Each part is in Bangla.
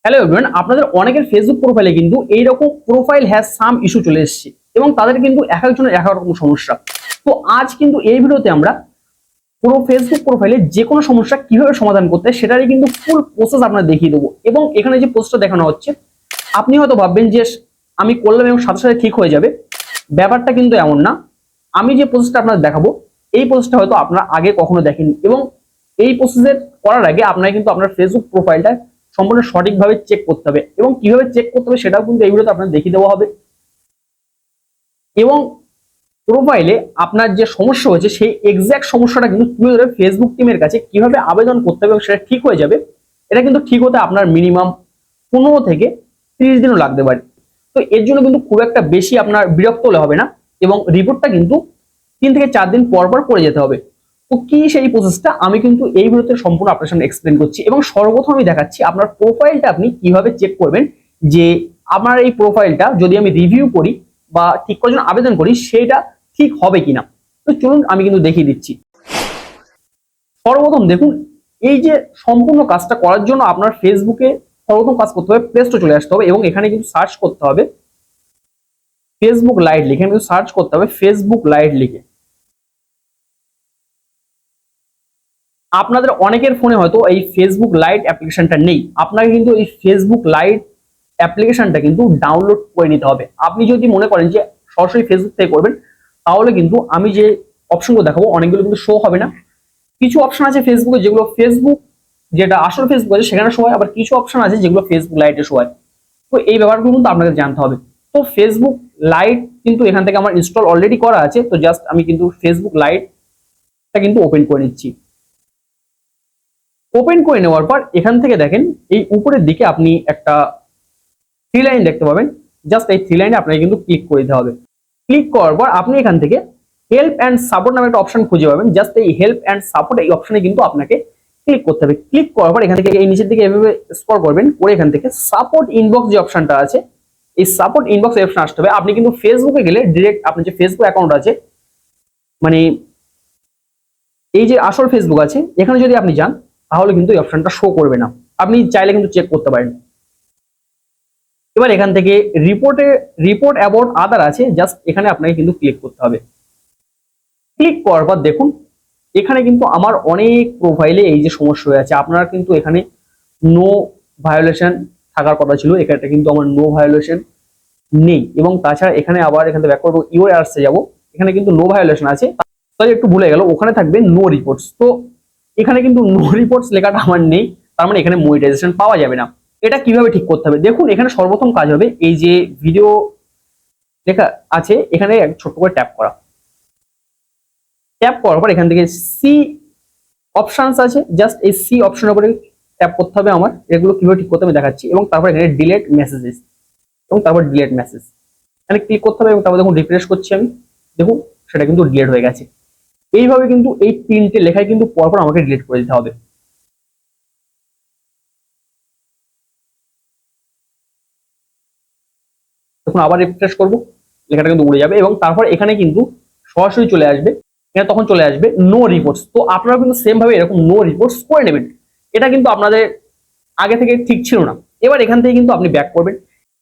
হ্যালো এভরিওয়ান, আপনাদের অনেকের ফেসবুক প্রোফাইলে কিন্তু এইরকম প্রোফাইল হ্যাজ সাম ইস্যু চলে এসেছে এবং তাদের কিন্তু এক একজনের এক এক রকম সমস্যা। তো আজ কিন্তু এই ভিডিওতে আমরা পুরো ফেসবুক প্রোফাইলে যে কোনো সমস্যা কিভাবে সমাধান করতে হয় সেটারই কিন্তু ফুল প্রসেস আপনাদের দেখিয়ে দেবো। এবং এখানে যে প্রসেসটা দেখানো হচ্ছে, আপনি হয়তো ভাববেন যে আমি করলাম এবং সাথে সাথে ঠিক হয়ে যাবে। ব্যাপারটা কিন্তু এমন না। আমি যে প্রসেসটা আপনাদের দেখাবো এই প্রসেসটা হয়তো আপনারা আগে কখনো দেখেননি, এবং এই প্রসেসের করার আগে আপনারা কিন্তু আপনার ফেসবুক প্রোফাইলটা সম্পূর্ণ সঠিকভাবে চেক করতে হবে, এবং কিভাবে চেক করতে হবে সেটাও কিন্তু এই ভিডিওতে আপনাদের দেখিয়ে দেওয়া হবে। এবং প্রোফাইলে আপনার যে সমস্যা হয়েছে সেই এক্সাক্ট সমস্যাটা কিন্তু তুলে ধরে ফেসবুক টিমের কাছে কিভাবে আবেদন করতে হবে এবং সেটা ঠিক হয়ে যাবে। এটা কিন্তু ঠিক হতে আপনার মিনিমাম 15 থেকে 30 দিনও লাগতে পারে। তো এর জন্য কিন্তু খুব একটা বেশি আপনার বিরক্ত হলে হবে না, এবং রিপোর্টটা কিন্তু 3 থেকে 4 দিন পর পর করে যেতে হবে। তো কি সেই প্রসেসটা আমি কিন্তু এই ভিডিওতে সম্পূর্ণ আপনার সামনে এক্সপ্লেন করছি, এবং সর্বপ্রথম আমি দেখাচ্ছি আপনার প্রোফাইলটা আপনি কিভাবে চেক করবেন যে আমার এই প্রোফাইলটা যদি আমি রিভিউ করি বা ঠিক করার জন্য আবেদন করি সেটা ঠিক হবে কিনা। তো চলুন আমি কিন্তু দেখিয়ে দিচ্ছি। সর্বপ্রথম দেখুন, এই যে সম্পূর্ণ কাজটা করার জন্য আপনার ফেসবুকে সর্বপ্রথম কাজ করতে হবে, প্লে স্টোরে চলে আসতে হবে এবং এখানে কিন্তু সার্চ করতে হবে ফেসবুক লাইট লিখে, কিন্তু সার্চ করতে হবে ফেসবুক লাইট লিখে। আপনাদের অনেকের ফোনে হয়তো এই ফেসবুক লাইট অ্যাপ্লিকেশনটা নেই, আপনাকে কিন্তু এই ফেসবুক লাইট অ্যাপ্লিকেশনটা কিন্তু ডাউনলোড করে নিতে হবে। আপনি যদি মনে করেন যে সরাসরি ফেসবুক থেকে করবেন তাহলে কিন্তু আমি যে অপশনগুলো দেখাবো অনেকগুলো কিন্তু শো হবে না। কিছু অপশন আছে ফেসবুকে যেগুলো ফেসবুক যেটা আসল ফেসবুক আছে সেখানে শো হয়, আবার কিছু অপশন আছে যেগুলো ফেসবুক লাইটে শো হয়। তো এই ব্যাপারগুলো কিন্তু আপনাকে জানতে হবে। তো ফেসবুক লাইট কিন্তু এখান থেকে আমার ইনস্টল অলরেডি করা আছে, তো জাস্ট আমি কিন্তু ফেসবুক লাইটটা কিন্তু ওপেন করে নিচ্ছি। ওপেন করে নেওয়ার পর এখান থেকে দেখেন এই উপরের দিকে আপনি একটা 3 লাইন দেখতে পাবেন। জাস্ট এই 3 লাইনে আপনাকে কিন্তু ক্লিক করে দিতে হবে। ক্লিক করার পর আপনি এখান থেকে হেল্প অ্যান্ড সাপোর্ট নামে একটা অপশন খুঁজে পাবেন। জাস্ট এই হেল্প অ্যান্ড সাপোর্ট এই অপশনে কিন্তু আপনাকে ক্লিক করতে হবে। ক্লিক করার পর এখান থেকে এই নিচের দিকে এভাবে স্ক্রল করবেন, করে এখান থেকে সাপোর্ট ইনবক্স যে অপশনটা আছে এই সাপোর্ট ইনবক্স অপশন আসতে হবে। আপনি কিন্তু ফেসবুকে গেলে ডিরেক্ট আপনার যে ফেসবুক অ্যাকাউন্ট আছে, মানে এই যে আসল ফেসবুক আছে এখানে যদি আপনি যান তাহলে কিন্তু এই অপশনটা শো করবে না। আপনি চাইলে কিন্তু চেক করতে পারেন। এবার এখান থেকে রিপোর্ট অ্যাবাউট আদার আছে, জাস্ট এখানে আপনাকে কিন্তু ক্লিক করতে হবে। ক্লিক করার পর দেখুন এখানে কিন্তু আমার অনেক প্রোফাইলে এই যে সমস্যা হয়ে আছে। আপনারা কিন্তু এখানে নো ভায়োলেশন থাকার কথা ছিল, এখানে কিন্তু আমার নো ভায়োলেশন নেই। এবং তাছাড়া এখানে আবার এখানে ব্যাক করবো, ইউর আর্টসে যাবো, এখানে কিন্তু নো ভায়োলেশন আছে, তাই একটু ভুলে গেল, ওখানে থাকবে নো রিপোর্টস। তো এখানে কিন্তু নো রিপোর্টস লেখাটা আমার নেই, তার মানে এখানে মনিটাইজেশন পাওয়া যাবে না। এটা কিভাবে ঠিক করতে হবে দেখুন, এখানে সর্বপ্রথম কাজ হবে এই যে ভিডিও লেখা আছে এখানে ছোট্ট করে ট্যাপ করা। ট্যাপ করার পর এখান থেকে সি অপশনস আছে, জাস্ট এই সি অপশনের উপরে ট্যাপ করতে হবে আমার। এগুলো কিভাবে ঠিক করতে আমি দেখাচ্ছি। এবং তারপর এখানে ডিলেট মেসেজেস, এবং তারপর ডিলেট মেসেজ এখানে ক্লিক করতে হবে। এবং তারপর দেখুন রিফ্রেশ করছি আমি, দেখুন সেটা কিন্তু ডিলেট হয়ে গেছে। এইভাবে কিন্তু এই 3টে লেখায় কিন্তু পরপর আমাকে ডিলিট করে দিতে হবে। তখন আবার রিফ্রেশ করব, লেখাটা কিন্তু উড়ে যাবে এবং তারপর এখানে কিন্তু সরাসরি চলে আসবে, এখানে তখন চলে আসবে নো রিপোর্টস। তো আপনারা কিন্তু সেম ভাবে এরকম নো রিপোর্টস করে নেবেন। এটা কিন্তু আপনাদের আগে থেকে ঠিক ছিল না। এবার এখান থেকে কিন্তু আপনি ব্যাক করবেন।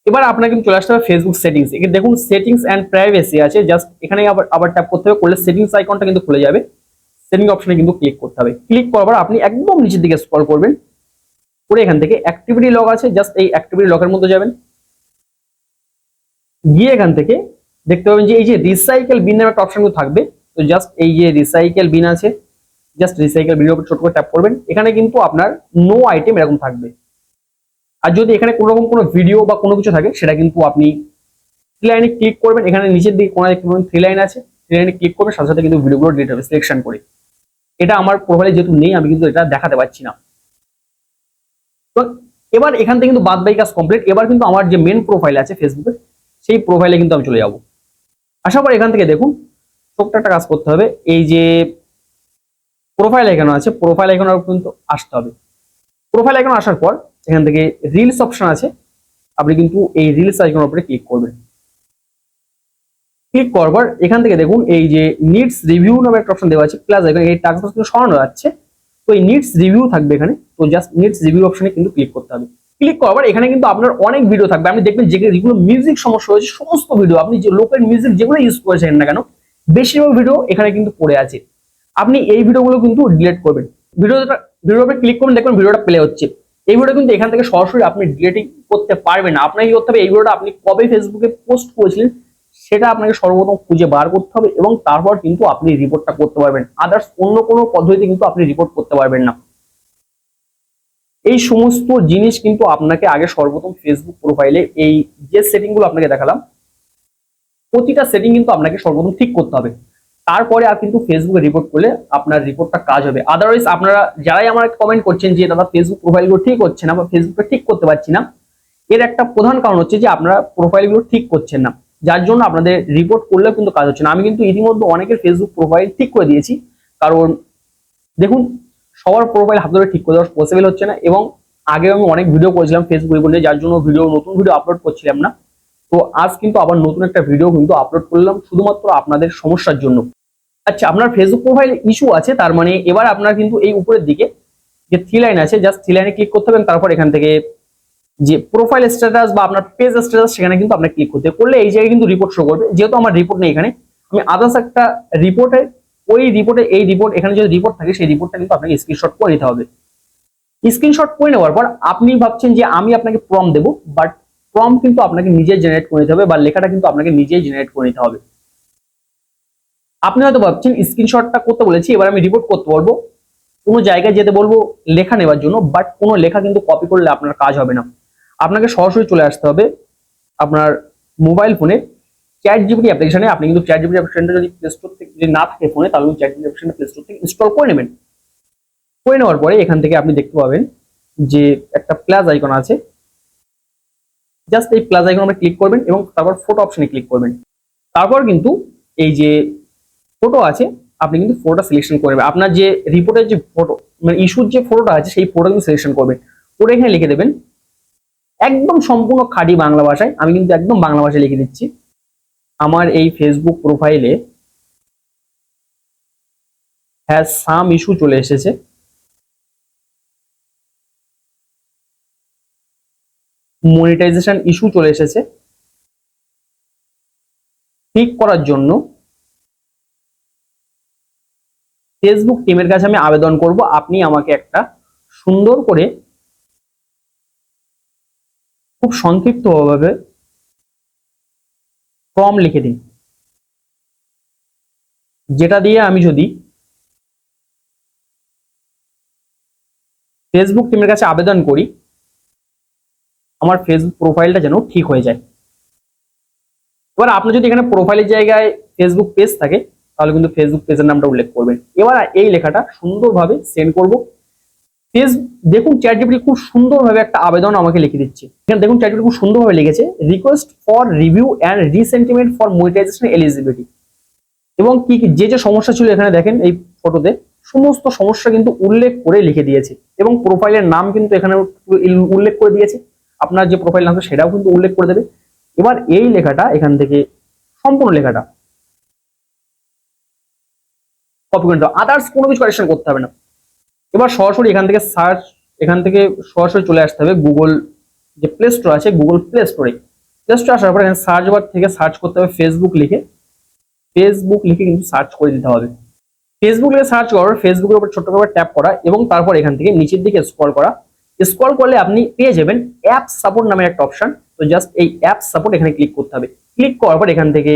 এবার আপনার কিন্তু চলে আসতে হবে ফেসবুক সেটিংস। এখানে দেখুন সেটিংস অ্যান্ড প্রাইভেসি আছে, জাস্ট এখানে আবার ট্যাপ করতে হবে, করলে সেটিংস আইকনটা কিন্তু খুলে যাবে। সেটিং অপশনে কিন্তু ক্লিক করতে হবে। ক্লিক করার পর আপনি একদম নিচের দিকে স্ক্রল করবেন, করে এখান থেকে অ্যাক্টিভিটি লগ আছে, জাস্ট এই অ্যাক্টিভিটি লগের মধ্যে যাবেন। গিয়ে এখান থেকে দেখতে পাবেন যে এই যে রিসাইকেল বিন নামে একটা অপশন থাকবে। তো জাস্ট এই যে রিসাইকেল বিন আছে, জাস্ট রিসাইকেল বিনের উপর ছোট করে ট্যাপ করবেন। এখানে কিন্তু আপনার নো আইটেম এরকম থাকবে। আর যদি এখানে কোনো রকম কোনো ভিডিও বা কোনো কিছু থাকে সেটা কিন্তু আপনি 3 লাইনে ক্লিক করবেন। এখানে নিচের দিকে কোনায় দেখতে পাবেন 3 লাইন আছে, 3 লাইনে ক্লিক করবেন, সাথে সাথে কিন্তু ভিডিওগুলো ডিলিট হবে সিলেকশন করে। এটা আমার প্রোফাইলে যেহেতু নেই আমি কিন্তু এটা দেখাতে পাচ্ছি না। তো এবার এখান থেকে কিন্তু বাদ বাকি কাজ কমপ্লিট। এবার কিন্তু আমার যে মেন প্রোফাইল আছে ফেসবুকে সেই প্রোফাইলে কিন্তু আমি চলে যাব। আসার পর এখান থেকে দেখুন ছোট্ট একটা কাজ করতে হবে, এই যে প্রোফাইল আইকন আছে প্রোফাইল আইকনের উপর কিন্তু আসতে হবে। প্রোফাইল আইকন আসার পর এখান থেকে রিলস অপশন আছে, আপনি কিন্তু এই রিলস আইকনের উপরে ক্লিক করবেন। ক্লিক করার পর এখান থেকে দেখুন এই যে নিডস রিভিউ নামে একটা অপশন দেওয়া আছে, প্লাস আইকন, এই টাস্ক কিন্তু সরানো যাচ্ছে। তো এই নিডস রিভিউ থাকবে এখানে, তো জাস্ট নিডস রিভিউ অপশনে কিন্তু ক্লিক করতে হবে। ক্লিক করার পর এখানে কিন্তু আপনার অনেক ভিডিও থাকবে, আপনি দেখবেন যেগুলো মিউজিক সমস্যা হয়েছে সমস্ত ভিডিও, আপনি যে লোকের মিউজিক যেগুলো ইউজ করেছেন না কেন বেশিরভাগ ভিডিও এখানে কিন্তু পড়ে আছে। আপনি এই ভিডিওগুলো কিন্তু ডিলিট করবেন। ভিডিওটা ক্লিক করবেন, দেখবেন ভিডিওটা প্লে হচ্ছে। এই ভিডিও কিন্তু এখান থেকে সরাসরি আপনি ডিলিটিং করতে পারবেন না। আপনাকে কি করতে হবে, এই ভিডিওটা আপনি কবে ফেসবুকে পোস্ট করেছিলেন সেটা আপনাকে সর্বপ্রথম খুঁজে বার করতে হবে এবং তারপর কিন্তু আপনি রিপোর্টটা করতে পারবেন। আদার্স অন্য কোনো পদ্ধতিতে কিন্তু আপনি রিপোর্ট করতে পারবেন না। এই সমস্ত জিনিস কিন্তু আপনাকে আগে সর্বপ্রথম ফেসবুক প্রোফাইলে এই যে সেটিং গুলো আপনাকে দেখালাম প্রতিটা সেটিং কিন্তু আপনাকে সর্বপ্রথম ঠিক করতে হবে। তারপরে আর কিন্তু ফেসবুকে রিপোর্ট করলে আপনার রিপোর্টটা কাজ হবে। আদারওয়াইজ আপনারা যারাই আমার কমেন্ট করছেন যে দাদা ফেসবুক প্রোফাইলগুলো ঠিক হচ্ছে না বা ফেসবুকটা ঠিক করতে পারছি না, এর একটা প্রধান কারণ হচ্ছে যে আপনারা প্রোফাইলগুলো ঠিক করছেন না, যার জন্য আপনাদের রিপোর্ট করলেও কিন্তু কাজ হচ্ছে না। আমি কিন্তু ইতিমধ্যে অনেকের ফেসবুক প্রোফাইল ঠিক করে দিয়েছি, কারণ দেখুন সবার প্রোফাইল হাত ধরে ঠিক করে দেওয়া পসিবল হচ্ছে না এবং আগে আমি অনেক ভিডিও করেছিলাম ফেসবুক রিপোর্ট নিয়ে, যার জন্য নতুন ভিডিও আপলোড করছিলাম না। তো আজ কিন্তু আবার নতুন একটা ভিডিও কিন্তু আপলোড করলাম শুধুমাত্র আপনাদের সমস্যার জন্য। আচ্ছা, আপনার ফেসবুক প্রোফাইল ইস্যু আছে, তার মানে এবার আপনার কিন্তু এই উপরের দিকে যে থ্রি লাইন আছে জাস্ট থ্রি লাইনে ক্লিক করতে হবে। তারপর এখান থেকে যে প্রোফাইল স্ট্যাটাস বা আপনার পেজ স্ট্যাটাস সেখানে কিন্তু আপনাকে ক্লিক করতে করলে এই জায়গায় কিন্তু রিপোর্ট শো করবে। যেহেতু আমার রিপোর্ট নেই এখানে, আমি আদার্স একটা রিপোর্টে এই রিপোর্ট এখানে যদি রিপোর্ট থাকে সেই রিপোর্টটা কিন্তু আপনাকে স্ক্রিনশট করে নিতে হবে। স্ক্রিনশট করে নেওয়ার পর আপনি ভাবছেন যে আমি আপনাকে প্রম্পট দেবো, বাট প্রম্পট কিন্তু আপনাকে নিজে জেনারেট করে নিতে হবে বা লেখাটা কিন্তু আপনাকে নিজেই জেনারেট করে নিতে হবে। আপনি হয়তো ভাবছেন স্ক্রিনশটটা করতে বলেছি, এবার আমি রিপোর্ট করতে বলবো, কোনো জায়গায় যেতে বলবো লেখা নেওয়ার জন্য, বাট কোনো লেখা কিন্তু কপি করলে আপনার কাজ হবে না। আপনাকে সরাসরি চলে আসতে হবে আপনার মোবাইল ফোনে চ্যাট জিপিটি অ্যাপ্লিকেশনে। আপনি কিন্তু চ্যাট জিপিটি অ্যাপ্লিকেশনটা যদি প্লে স্টোর থেকে যদি না থাকে ফোনে, তাহলে চ্যাট জিপিটি অ্যাপ্লিকেশনটা প্লে স্টোর থেকে ইনস্টল করে নেবেন। করে নেওয়ার পরে এখান থেকে আপনি দেখতে পাবেন যে একটা প্লাস আইকন আছে, জাস্ট এই প্লাস আইকন আপনি ক্লিক করবেন এবং তারপর ফটো অপশনে ক্লিক করবেন। তারপর কিন্তু এই যে ফটো আছে আপনি কিন্তু ফটোটা সিলেকশন করবেন। আপনার যে রিপোর্টের যে ফটো মানে ইস্যুর যে ফটোটা আছে সেই ফটো কিন্তু সিলেকশন করবেন, করে এখানে লিখে দেবেন একদম সম্পূর্ণ খাঁটি বাংলা ভাষায়। আমি কিন্তু একদম বাংলা ভাষায় লিখে দিচ্ছি, আমার এই ফেসবুক প্রোফাইলে হ্যাজ সাম ইস্যু চলে এসেছে, মনিটাইজেশন ইস্যু চলে এসেছে। ঠিক করার জন্য ফেসবুক টিমের কাছে আমি আবেদন করব, আপনি আমাকে একটা সুন্দর করে খুব সংক্ষিপ্তভাবে ফর্ম লিখে দিন, যেটা দিয়ে আমি যদি ফেসবুক টিমের কাছে আবেদন করি আমার ফেসবুক প্রোফাইলটা যেন ঠিক হয়ে যায়। এবার আপনার যদি এখানে প্রোফাইলের জায়গায় ফেসবুক পেজ থাকে তাহলে কিন্তু ফেসবুক পেজের নামটা উল্লেখ করবেন। এবার এই লেখাটা সুন্দরভাবে সেন্ড করব। দেখুন চ্যাট জিপিটি খুব সুন্দরভাবে একটা আবেদন আমাকে লিখে দিচ্ছে। এখানে দেখুন চ্যাট জিপিটি খুব সুন্দরভাবে লিখেছে, request for review and resentment for monetization eligibility. এবং কি যে যে সমস্যা ছিল এখানে দেখেন এই ফটোতে সমস্ত সমস্যা কিন্তু উল্লেখ করে লিখে দিয়েছে এবং প্রোফাইলের নাম কিন্তু এখানে উল্লেখ করে দিয়েছে। আপনার যে প্রোফাইল নাম সেটাও কিন্তু উল্লেখ করে দেবে। এবার এই লেখাটা এখান থেকে সম্পূর্ণ লেখাটা কপি করে নিতে, আদার্স কোনো কিছু কারেকশন করতে হবে না। এবার সরাসরি এখান থেকে সরাসরি চলে আসতে হবে গুগল যে প্লে স্টোর আছে, গুগল প্লে স্টোরে আসার পর এখানে সার্চ বার থেকে সার্চ করতে হবে ফেসবুক লিখে কিন্তু সার্চ করে দিতে হবে। ফেসবুক লিখে সার্চ করার ফেসবুকের উপর ছোট্ট করে ট্যাপ করা এবং তারপর এখান থেকে নিচের দিকে স্ক্রল করা। স্ক্রল করলে আপনি পেয়ে যাবেন অ্যাপ সাপোর্ট নামের একটা অপশন। তো জাস্ট এই অ্যাপ সাপোর্ট এখানে ক্লিক করতে হবে। ক্লিক করার পর এখান থেকে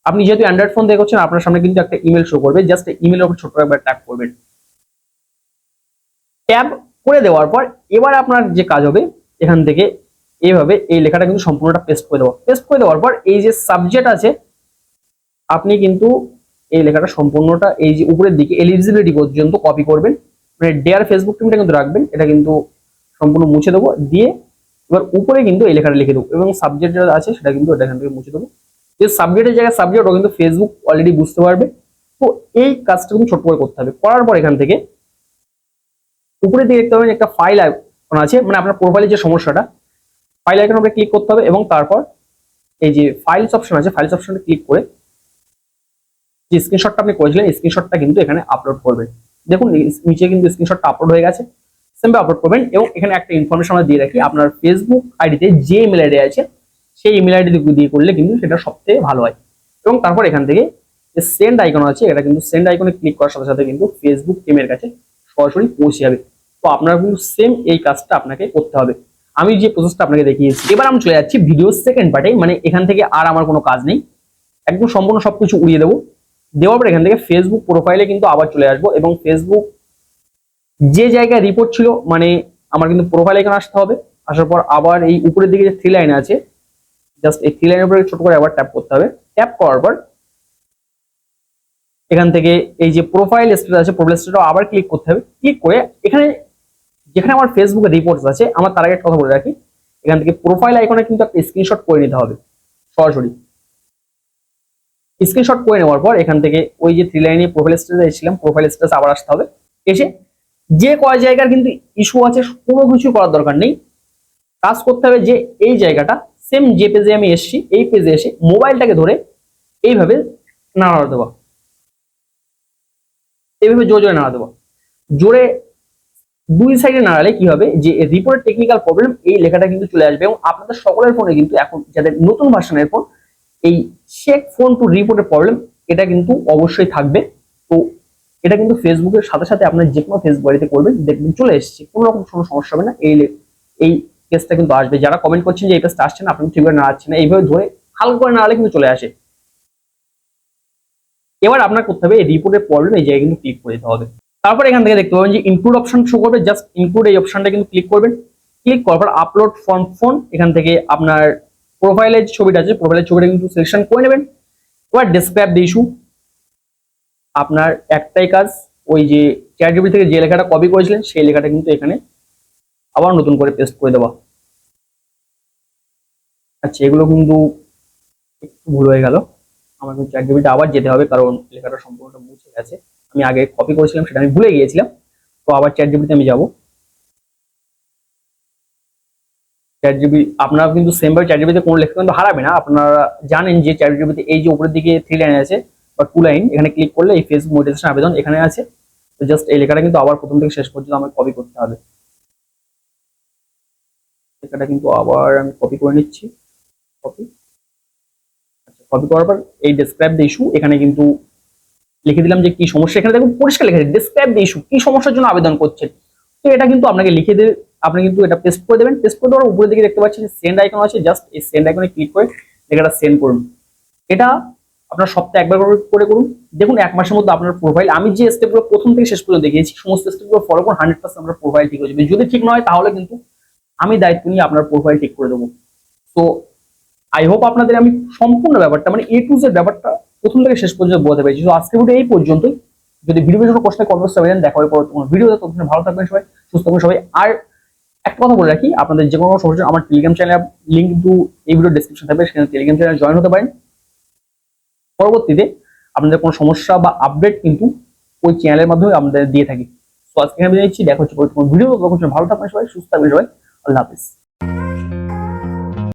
আপনি যেহেতু অ্যান্ড্রয়েড ফোন দিয়ে করছেন আপনার সামনে কিন্তু একটা ইমেল শো করবে, জাস্ট ইমেলের উপর ছোট্ট একবার ট্যাপ করবেন। ট্যাব করে দেওয়ার পর এবার আপনার যে কাজ হবে এখান থেকে এইভাবে এই লেখাটা কিন্তু সম্পূর্ণটা পেস্ট করে দেবো। পেস্ট করে দেওয়ার পর এই যে সাবজেক্ট আছে আপনি কিন্তু এই লেখাটা সম্পূর্ণটা এই যে উপরের দিকে এলিজিবিলিটি পর্যন্ত কপি করবেন, মানে ডেয়ার ফেসবুক টিমটা কিন্তু রাখবেন, এটা কিন্তু সম্পূর্ণ মুছে দেবো। দিয়ে এবার উপরে কিন্তু এই লেখাটা লিখে দেবো এবং সাবজেক্ট যেটা আছে সেটা কিন্তু এটা এখান থেকে মুছে দেবো। যে সাবজেক্টের জায়গায় সাবজেক্ট ও কিন্তু ফেসবুক অলরেডি বুঝতে পারবে। তো এই কাজটা কিন্তু ছোট করে করতে হবে। করার পর এখান থেকে উপরের দিকে দেখতে পাবেন একটা ফাইল আইকন আছে, মানে আপনার প্রোফাইলের যে সমস্যাটা ফাইল আইকন উপরে ক্লিক করতে হবে এবং তারপর এই যে ফাইলস অপশন আছে ফাইলস অপশনে ক্লিক করে যে স্ক্রিনশটটা আপনি করেছিলেন স্ক্রিনশটটা কিন্তু এখানে আপলোড করবেন। দেখুন নিচে কিন্তু স্ক্রিনশটটা আপলোড হয়ে গেছে। সেমভাবে আপলোড করবেন। এবং এখানে একটা ইনফরমেশন আমরা দিয়ে রাখি, আপনার ফেসবুক আইডিতে যে ইমেল আইডি আছে সেই ইমেল আইডি দিয়ে করলে কিন্তু সেটা সবথেকে ভালো হয়। এবং তারপর এখান থেকে যে সেন্ড আইকন আছে, এটা কিন্তু সেন্ড আইকনে ক্লিক করার সাথে সাথে কিন্তু ফেসবুক টিমের কাছে সরাসরি পৌঁছে যাবে। তো আপনারা কিন্তু সেম এই কাজটা আপনাকে করতে হবে। আমি যে প্রসেসটা আপনাকে দেখিয়েছি, এবার আমি চলে যাচ্ছি ভিডিও সেকেন্ড পার্টে। মানে এখান থেকে আর আমার কোনো কাজ নেই, একদম সম্পূর্ণ সবকিছু উড়িয়ে দেবো। দেওয়ার পর এখান থেকে ফেসবুক প্রোফাইলে কিন্তু আবার চলে আসবো, এবং ফেসবুক যে জায়গায় রিপোর্ট ছিল মানে আমার কিন্তু প্রোফাইল এখানে আসতে হবে। আসার পর আবার এই উপরের দিকে যে থ্রি লাইন আছে, জাস্ট এই থ্রি লাইনের উপরে ছোট করে আবার ট্যাপ করতে হবে। ট্যাপ করার পর এখান থেকে এই যে প্রোফাইল স্ট্যাটাস আছে, প্রোফাইল স্ট্যাটাস আবার ক্লিক করতে হবে। ক্লিক করে এখানে যেখানে আমার ফেসবুকে রিপোর্টস আছে, আমার তার আগে একটা কথা বলে রাখি, এখান থেকে প্রোফাইল আইকনে কিন্তু একটা স্ক্রিনশট করে নিতে হবে। সরাসরি স্ক্রিনশট করে নেওয়ার পর এখান থেকে ওই যে থ্রি লাইনে প্রোফাইল স্ট্যাটাস এসেছিলাম, প্রোফাইল স্ট্যাটাস আবার আসতে হবে। এসে যে কয় জায়গার কিন্তু ইস্যু আছে কোনো কিছু করার দরকার নেই, কাজ করতে হবে যে এই জায়গাটা সেম যে পেজে আমি এসেছি এই পেজে এসে মোবাইলটাকে ধরে এইভাবে নাড়া দেওয়া, এইভাবে জোরে জোরে নাড়া দেওয়া। জোরে দুই সাইডে নাড়ালে কি হবে, যে রিপোর্টের টেকনিক্যাল প্রবলেম এই লেখাটা কিন্তু চলে আসবে। এবং আপনাদের সকলের ফোনে কিন্তু এখন যাদের নতুন ভার্সনের ফোন, এই চেক ফোন টু রিপোর্টের প্রবলেম এটা কিন্তু অবশ্যই থাকবে। তো এটা কিন্তু ফেসবুকের সাথে সাথে আপনার যে কোনো ফেসবুক আইডিতে করবেন, দেখবেন চলে এসেছে, কোনো রকম কোনো সমস্যা হবে না। এই কেসটা কিন্তু আসবে। যারা কমেন্ট করছেন যে এই পেজটা আসছে না, আপনি ঠিকভাবে নাড়াচ্ছেন না, এইভাবে ধরে হালকা করে নাড়ালে কিন্তু চলে আসে। এবার আপনার করতে হবে এই রিপোর্টের প্রবলেম এই জায়গায় কিন্তু ক্লিক করে দিতে হবে। তারপর এখান থেকে দেখতে পাবেন যে ইনক্লুড অপশন শো করবে, জাস্ট ইনক্লুড এই অপশনটা কিন্তু ক্লিক করবেন। ক্লিক করার পর আপলোড ফ্রম ফোন, এখান থেকে আপনার প্রোফাইলের ছবিটা আছে, প্রোফাইলের ছবিটা কিন্তু সিলেকশন করে নেবেন। এবার ডেসক্রাইব দ্য ইস্যু, আপনার একটাই কাজ, ওই যে চ্যাটজিপিটি থেকে যে লেখাটা কপি করেছিলেন সেই লেখাটা কিন্তু এখানে আবার নতুন করে পেস্ট করে দেওয়া। আচ্ছা, এগুলো কিন্তু একটু ভুল হয়ে গেল, আমার কিন্তু চ্যাটজিপিটি আবার যেতে হবে, কারণ লেখাটা সম্পূর্ণটা মুছে গেছে। আমি আগে কপি করেছিলাম সেটা আমি ভুলে গিয়েছিলাম। তো আবার চ্যাটজিপিটিতে আমি যাব। চ্যাটজিপিটি আপনারা কিন্তু সেম ভাবে চ্যাটজিপিটিতে কোনো লেখা কিন্তু হারাবে না। আপনারা জানেন যে চ্যাটজিপিটিতে এই যে উপরের দিকে থ্রি লাইন আছে বা টু লাইন, এখানে ক্লিক করলে এই ফেসবুক মনিটাইজেশন আবেদন এখানে আছে। তো জাস্ট এই লেখাটা কিন্তু আবার প্রথম থেকে শেষ পর্যন্ত আমাকে কপি করতে হবে। লেখাটা কিন্তু আবার আমি কপি করে নিচ্ছি। কপি, আচ্ছা, কপি করার পর এই ডেসক্রাইব দ্য ইস্যু এখানে কিন্তু লিখে দিলাম যে কি সমস্যা। এখানে দেখুন পরিষ্কার লেখা আছে ডেসক্রাইব দ্য ইস্যু, কি সমস্যার জন্য আবেদন করছেন। তো এটা কিন্তু আপনাকে লিখে দিয়ে আপনি কিন্তু এটা পেস্ট করে দেবেন। পেস্ট করে দেওয়ার উপরের দিকে দেখতে পাচ্ছেন সেন্ড আইকন আছে, জাস্ট এই সেন্ড আইকনে ক্লিক করে লেখাটা সেন্ড করুন। এটা আপনার সপ্তাহে একবার করে করুন, দেখুন এক মাসের মধ্যে আপনার প্রোফাইল, আমি যে স্টেপগুলো প্রথম থেকে শেষ পর্যন্ত দেখিয়েছি সমস্ত স্টেপগুলো ফলো করুন, 100% আপনার প্রোফাইল ঠিক হয়ে যাবে। যদি ঠিক নয় তাহলে কিন্তু আমি দায়িত্ব নিয়ে আপনার প্রোফাইল ঠিক করে দেবো। তো আই হোপ আপনাদের আমি সম্পূর্ণ ব্যাপারটা মানে এ টু জেড ব্যাপারটা প্রথম থেকে শেষ পর্যন্ত বলতে পেরেছি। তো আজকে ভিডিও এই পর্যন্তই। যদি ভিডিও কোনো প্রশ্ন কমেন্ট করবেন, দেখা হবে পরবর্তী কোনো ভিডিওতে। ততক্ষণ ভালো থাকবেন সবাই, সুস্থ থাকবেন সবাই। আর একটা কথা বলে রাখি, আপনাদের যে কোনো সমস্যা আমার টেলিগ্রাম চ্যানেল লিঙ্ক কিন্তু এই ভিডিও ডেসক্রিপশন থাকবে, সেখানে টেলিগ্রাম চ্যানেল জয়েন হতে পারেন। পরবর্তীতে আপনাদের কোনো সমস্যা বা আপডেট কিন্তু ওই চ্যানেলের মাধ্যমে আমাদের দিয়ে থাকি। তো আজকে আমি জানাচ্ছি, দেখা হচ্ছে পরবর্তী কোনো ভিডিও। ততক্ষণ ভালো থাকবেন সবাই, সুস্থ থাকবেন সবাই। আল্লাহ হাফিজ।